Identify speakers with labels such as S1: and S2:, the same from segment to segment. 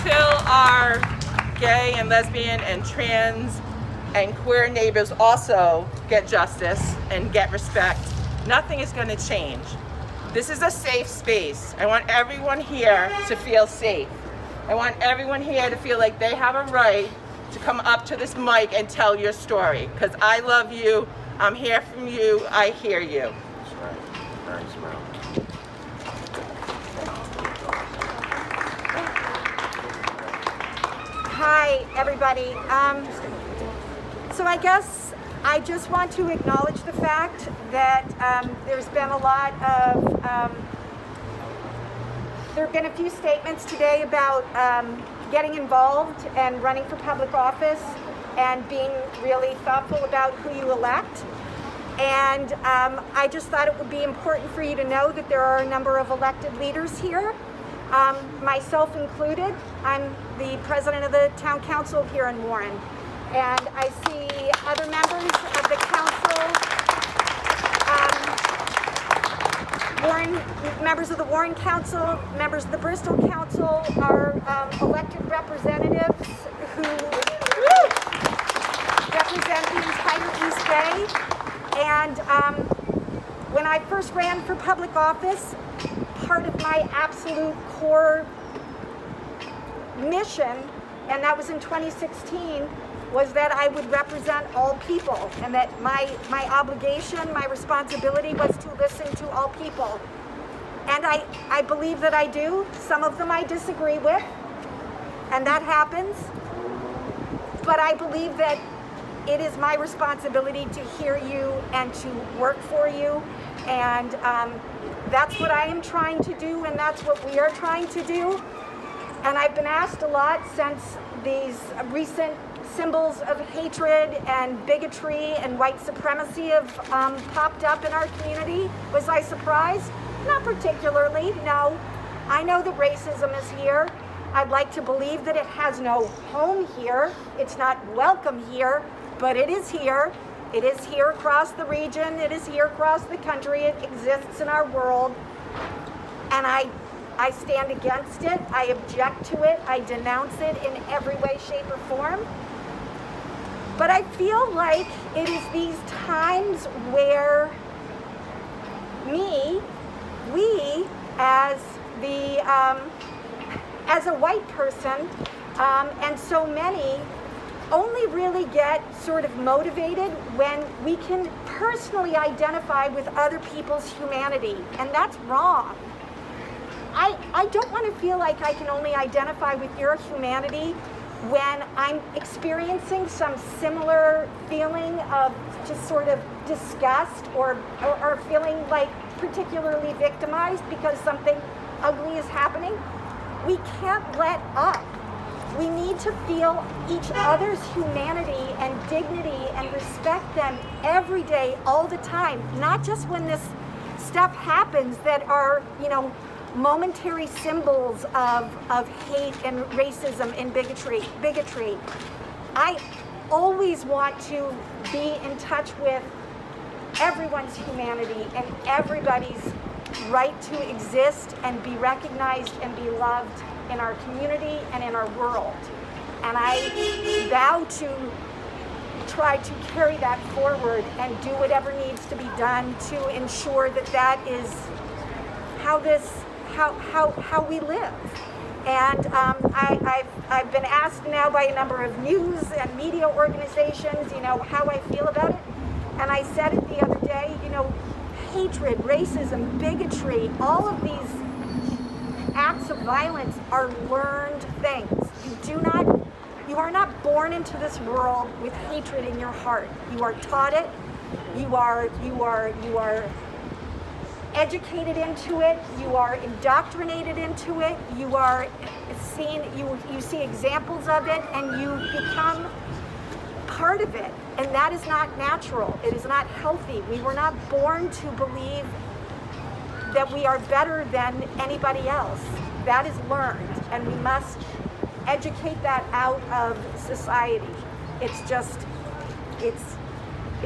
S1: until our gay and lesbian and trans and queer neighbors also get justice and get respect, nothing is going to change. This is a safe space. I want everyone here to feel safe. I want everyone here to feel like they have a right to come up to this mic and tell your story. Because I love you, I'm here from you, I hear you.
S2: That's right. Very smart.
S3: Hi, everybody. So I guess I just want to acknowledge the fact that there's been a lot of, there have been a few statements today about getting involved and running for public office and being really thoughtful about who you elect. And I just thought it would be important for you to know that there are a number of elected leaders here. Myself included. I'm the president of the town council here in Warren. And I see other members of the council, members of the Warren Council, members of the Bristol Council, our elected representatives who represent the entire East Bay. And when I first ran for public office, part of my absolute core mission, and that was in 2016, was that I would represent all people, and that my obligation, my responsibility was to listen to all people. And I believe that I do. Some of them I disagree with, and that happens. But I believe that it is my responsibility to hear you and to work for you. And that's what I am trying to do, and that's what we are trying to do. And I've been asked a lot since these recent symbols of hatred and bigotry and white supremacy have popped up in our community. Was I surprised? Not particularly, no. I know that racism is here. I'd like to believe that it has no home here. It's not welcome here, but it is here. It is here across the region. It is here across the country. It exists in our world. And I stand against it. I object to it. I denounce it in every way, shape, or form. But I feel like it is these times where we as a white person, and so many, only really get sort of motivated when we can personally identify with other people's humanity, and that's wrong. I don't want to feel like I can only identify with your humanity when I'm experiencing some similar feeling of just sort of disgust or feeling like particularly victimized because something ugly is happening. We can't let up. We need to feel each other's humanity and dignity and respect them every day, all the time, not just when this stuff happens that are, momentary symbols of hate and racism and bigotry. I always want to be in touch with everyone's humanity and everybody's right to exist and be recognized and be loved in our community and in our world. And I vow to try to carry that forward and do whatever needs to be done to ensure that that is how we live. And I've been asked now by a number of news and media organizations, how I feel about it. And I said it the other day, hatred, racism, bigotry, all of these acts of violence are learned things. You are not born into this world with hatred in your heart. You are taught it. You are educated into it. You are indoctrinated into it. You see examples of it, and you become part of it. And that is not natural. It is not healthy. We were not born to believe that we are better than anybody else. That is learned, and we must educate that out of society. It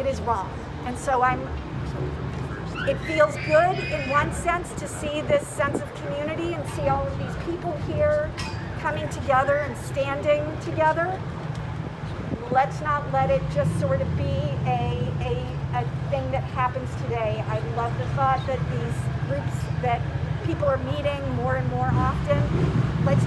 S3: is wrong. And so it feels good in one sense to see this sense of community and see all of these people here coming together and standing together. Let's not let it just sort of be a thing that happens today. I love the thought that these groups, that people are meeting more and more often. Let's